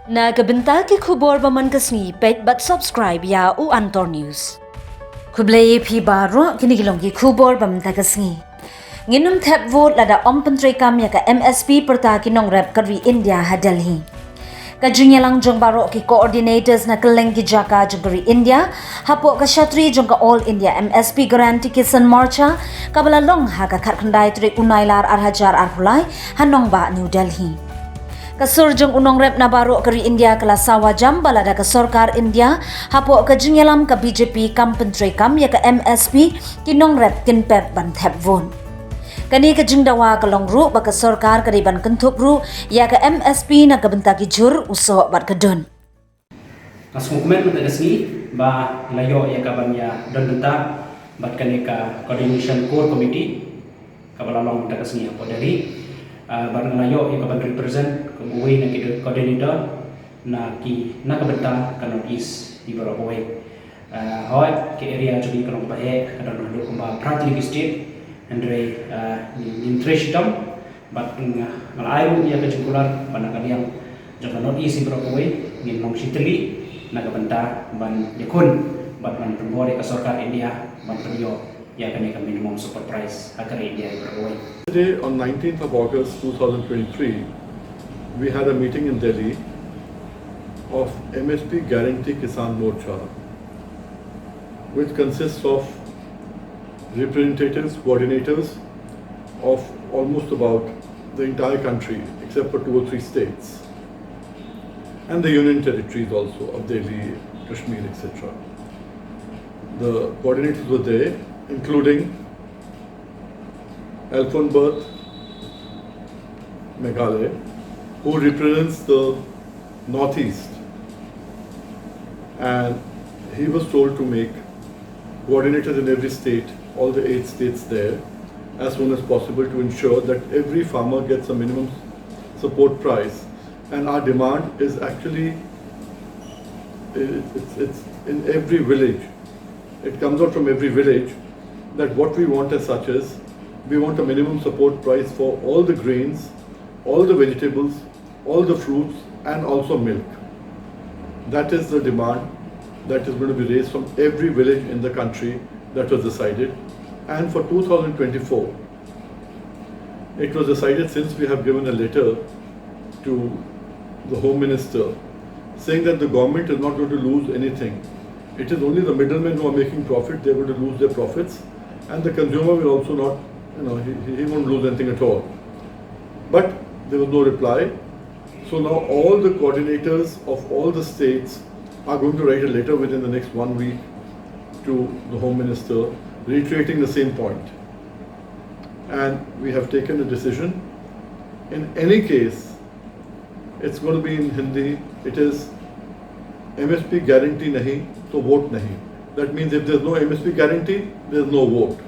Nagabenta ki khubor baman kasni pet but subscribe ya u Antor News. Kublay phi baro kinigilong ki khubor bamta kasni. Nginum thep vote lada pyntreikam ya ka MSP perta ki NONGREP kari India ha Delhi. Kajunyalang jong baro ki coordinators na kaleng ki jaka jong India hapo ka shatri jong ka All India MSP guarantee kisan marcha kabala long ha ka khatkhandai tri unailar arhajar arhulai hanong ba New Delhi. Kasur jong NONGREP na baro kari India kala sawa jam balada ka Sarkar India hapo ka nongialam ka BJP kam pyntreikam ya ka MSP ki NONGREP kin pep ban thep von. Kani ka jingdawa ka longru ba ka Sarkar kari ban kentup ru ya ka MSP na kabenta ki jur uso bat ka dun. Mas hukuman mentegasni ba layo ya kaban ya don benta bat kani ka coordination core committee kabala long mentegasni apa dari bar layo ya kaban represent kebuai na ki coordinator na ki na kabenta ka north east di baro buai hoi ke area jodi kalong bahe kadang dulu kumba pratli state andre intreshitam bat ngalayu ya ka jungkular bana kaliang jaka north east di baro buai ngin mong sitli nagabanta ban yakun ban ban pembore ka Sarkar India ban priyo ya kani ka minimum support price akar India berway. Today on 19th of August 2023 we had a meeting in Delhi of MSP Guarantee Kisan Morcha, which consists of representatives, coordinators of almost about the entire country except for 2 or 3 states, and the union territories also of Delhi, Kashmir, etc. The coordinators were there, including Alphonse Meghalaya, who represents the Northeast, and he was told to make coordinators in every state, all the 8 states there, as soon as possible to ensure that every farmer gets a minimum support price. And our demand is actually, it's in every village. It comes out from every village that what we want as such is, we want a minimum support price for all the grains, all the vegetables, all the fruits, and also milk. That is the demand that is going to be raised from every village in the country that was decided. And for 2024, it was decided, since we have given a letter to the Home Minister saying that the government is not going to lose anything. It is only the middlemen who are making profit, they are going to lose their profits, and the consumer will also not, he won't lose anything at all. But there was no reply. So now all the coordinators of all the states are going to write a letter within the next 1 week to the Home Minister reiterating the same point. And we have taken a decision. In any case, it's going to be in Hindi. It is MSP guarantee nahi, so vote nahi. That means if there's no MSP guarantee, there's no vote.